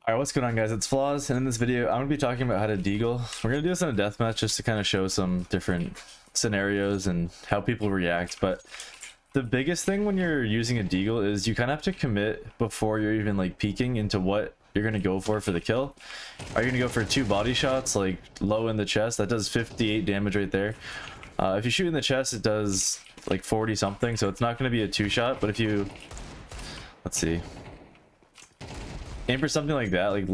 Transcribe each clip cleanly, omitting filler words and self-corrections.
Alright, what's going on, guys? It's Flaws, and in this video I'm going to be talking about how to deagle. We're going to do this in a deathmatch just to kind of show some different scenarios and how people react. But the biggest thing when you're using a deagle is you kind of have to commit before you're even like peeking into what you're going to go for the kill. Are you going to go for 2 body shots, like low in the chest? That does 58 damage right there. If you shoot in the chest, it does like 40 something, so it's not going to be a 2-shot. But if you, let's see, aim for something like that, like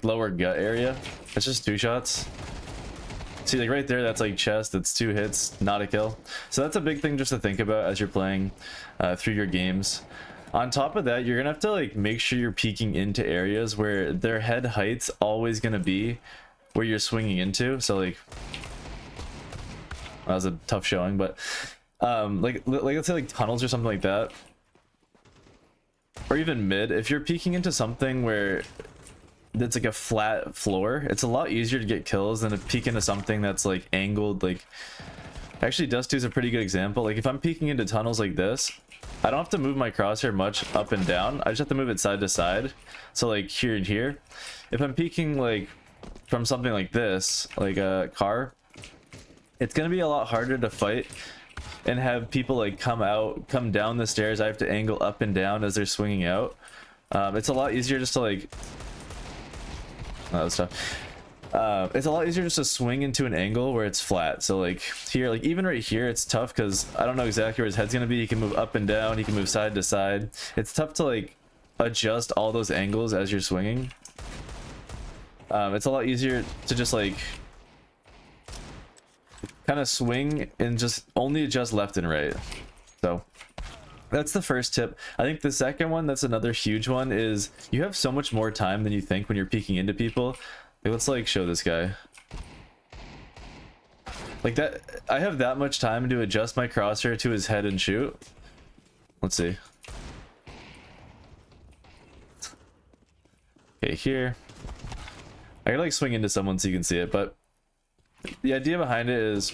lower gut area, that's just 2 shots. See, like right there, that's like chest, that's 2 hits, not a kill. So that's a big thing just to think about as you're playing through your games. On top of that, you're gonna have to like make sure you're peeking into areas where their head height's always gonna be where you're swinging into. So like, that was a tough showing, but like let's say like tunnels or something like that, or even mid. If you're peeking into something where it's like a flat floor, it's a lot easier to get kills than to peek into something that's like angled. Like, actually Dust 2 is a pretty good example. Like if I'm peeking into tunnels like this, I don't have to move my crosshair much up and down. I just have to move it side to side. So like here and here. If I'm peeking like from something like this, like a car, it's gonna be a lot harder to fight and have people like come down the stairs. I have to angle up and down as they're swinging out. It's a lot easier just to like, oh, that was tough. It's a lot easier just to swing into an angle where it's flat. So like here, like even right here, it's tough because I don't know exactly where his head's gonna be. He can move up and down, he can move side to side. It's tough to like adjust all those angles as you're swinging. It's a lot easier to just like kind of swing and just only adjust left and right. So that's the first tip. I think the second one, that's another huge one, is you have so much more time than you think when you're peeking into people. Like, let's like show this guy like that. I have that much time to adjust my crosshair to his head and shoot. Let's see. Okay, here I gotta like swing into someone so you can see it, but the idea behind it is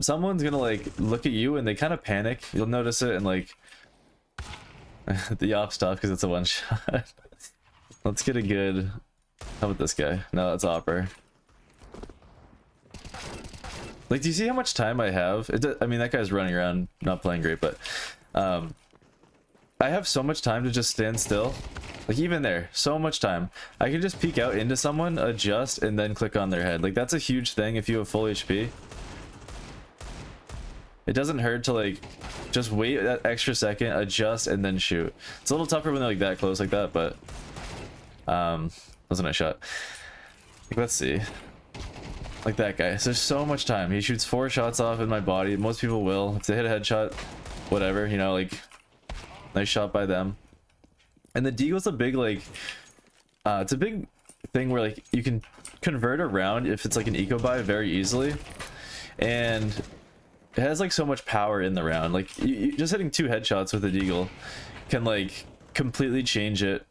someone's gonna like look at you and they kind of panic. You'll notice it, and like the op's tough because it's a 1-shot. Let's get a good, how about this guy? No, that's Opper. Like, do you see how much time I have? I mean, that guy's running around not playing great, but I have so much time to just stand still. Like even there, so much time. I can just peek out into someone, adjust, and then click on their head. Like that's a huge thing if you have full HP. It doesn't hurt to like just wait that extra second, adjust, and then shoot. It's a little tougher when they're like that close like that, but that was a nice shot. Like, let's see. Like that guy. So there's so much time. He shoots 4 shots off in my body. Most people will. If they hit a headshot, whatever, you know, like nice shot by them. And the deagle's a big like it's a big thing where like you can convert around if it's like an eco buy very easily, and it has like so much power in the round. Like you just hitting 2 headshots with a deagle can like completely change it,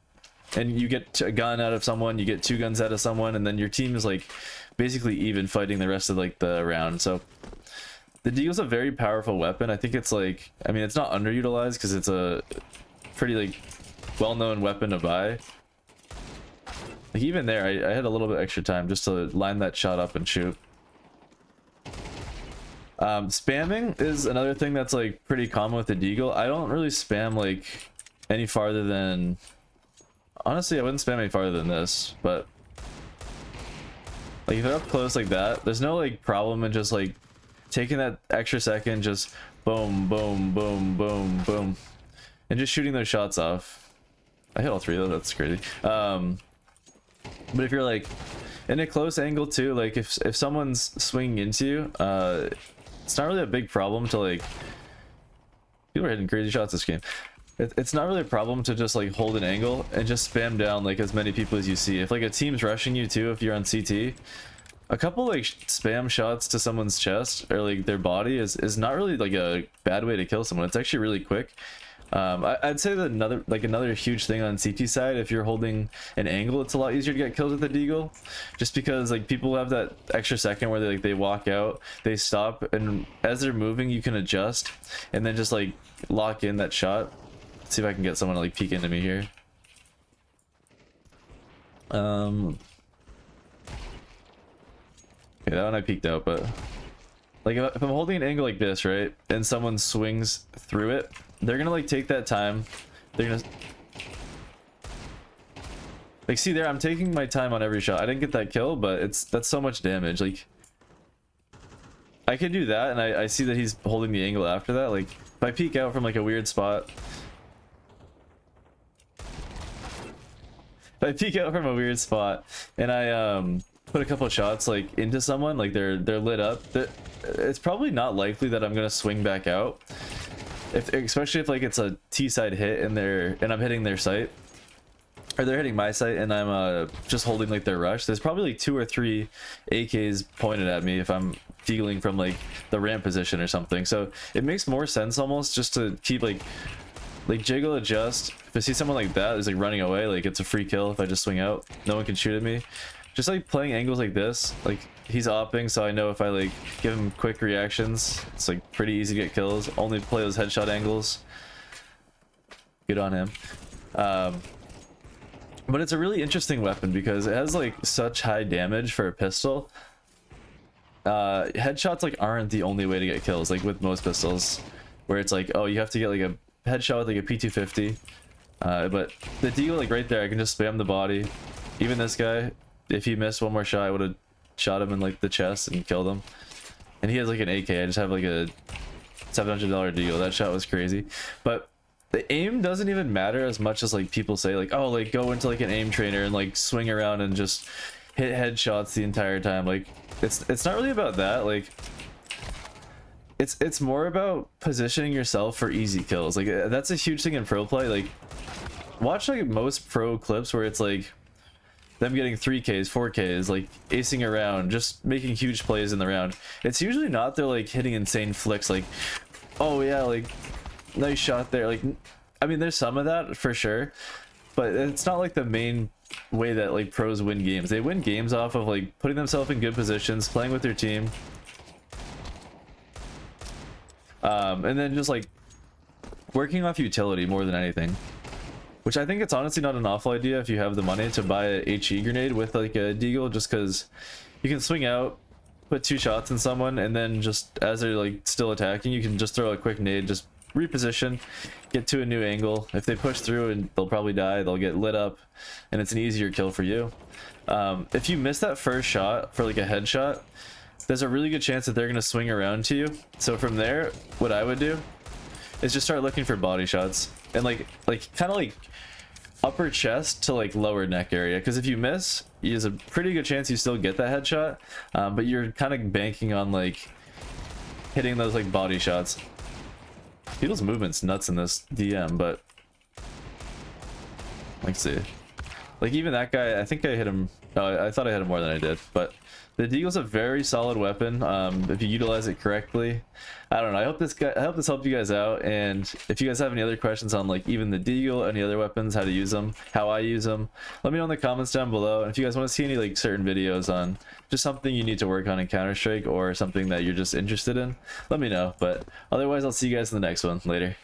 and you get a gun out of someone, you get 2 guns out of someone, and then your team is like basically even fighting the rest of like the round. So the deagle's a very powerful weapon. I think it's like, I mean, it's not underutilized because it's a pretty like well-known weapon to buy. Like even there, I had a little bit extra time just to line that shot up and shoot. Spamming is another thing that's like pretty common with the deagle. I don't really spam like any farther than, honestly I wouldn't spam any farther than this, but like if they're up close like that, there's no like problem in just like taking that extra second, just boom boom boom boom boom, and just shooting those shots off. I hit all 3 though, that's crazy. But if you're like in a close angle too, like if someone's swinging into you, it's not really a big problem to like, people are hitting crazy shots this game. It's not really a problem to just like hold an angle and just spam down like as many people as you see. If like a team's rushing you too, if you're on CT, a couple like spam shots to someone's chest or like their body is not really like a bad way to kill someone. It's actually really quick. I'd say that another huge thing on CT side, if you're holding an angle, it's a lot easier to get kills with the deagle, just because like people have that extra second where they walk out, they stop, and as they're moving you can adjust and then just like lock in that shot. see if I can get someone to like peek into me here. Okay, that one I peeked out, but like if I'm holding an angle like this, right, and someone swings through it, they're gonna like take that time. They're gonna like, see there, I'm taking my time on every shot. I didn't get that kill, but that's so much damage. Like I could do that, and I see that he's holding the angle after that. Like if I peek out from like a weird spot, and I put a couple of shots like into someone, like they're lit up, it's probably not likely that I'm gonna swing back out. Especially if like it's a T side hit and I'm hitting their site, or they're hitting my site and I'm just holding like their rush. There's probably like 2 or 3 AKs pointed at me if I'm deagling from like the ramp position or something. So it makes more sense almost just to keep like jiggle, adjust. If I see someone like that who's like running away, like it's a free kill if I just swing out. No one can shoot at me. Just like playing angles like this, like he's opping, so I know if I like give him quick reactions, it's like pretty easy to get kills. Only play those headshot angles. Good on him. But it's a really interesting weapon because it has like such high damage for a pistol. Headshots like aren't the only way to get kills, like with most pistols, where it's like, oh, you have to get like a headshot with like a P250. But the Deagle, like right there, I can just spam the body. Even this guy, if he missed one more shot, I would have shot him in like the chest and killed him. And he has like an AK. I just have like a $700 Deagle. That shot was crazy. But the aim doesn't even matter as much as like people say, like, oh, like go into like an aim trainer and like swing around and just hit headshots the entire time. Like it's not really about that. Like it's more about positioning yourself for easy kills. Like that's a huge thing in pro play. Like watch like most pro clips where it's like them getting 3Ks, 4Ks, like acing around, just making huge plays in the round. It's usually not they're like hitting insane flicks like, oh yeah, like nice shot there. Like I mean there's some of that for sure, but it's not like the main way that like pros win games. They win games off of like putting themselves in good positions, playing with their team, and then just like working off utility more than anything. Which I think it's honestly not an awful idea if you have the money to buy a HE grenade with like a Deagle, just because you can swing out, put 2 shots in someone, and then just as they're like still attacking, you can just throw a quick nade, just reposition, get to a new angle. If they push through, and they'll probably die, they'll get lit up, and it's an easier kill for you. If you miss that first shot for like a headshot, there's a really good chance that they're gonna swing around to you. So from there, what I would do is just start looking for body shots and like kind of like upper chest to like lower neck area, because if you miss, there's a pretty good chance you still get that headshot, but you're kind of banking on like hitting those like body shots. People's movement's nuts in this DM, but let's see. Like even that guy, I think I hit him. I thought I hit him more than I did, but the Deagle's a very solid weapon if you utilize it correctly. I don't know. I hope this helped you guys out. And if you guys have any other questions on like even the Deagle, any other weapons, how to use them, how I use them, let me know in the comments down below. And if you guys want to see any like certain videos on just something you need to work on in Counter-Strike or something that you're just interested in, let me know. But otherwise, I'll see you guys in the next one. Later.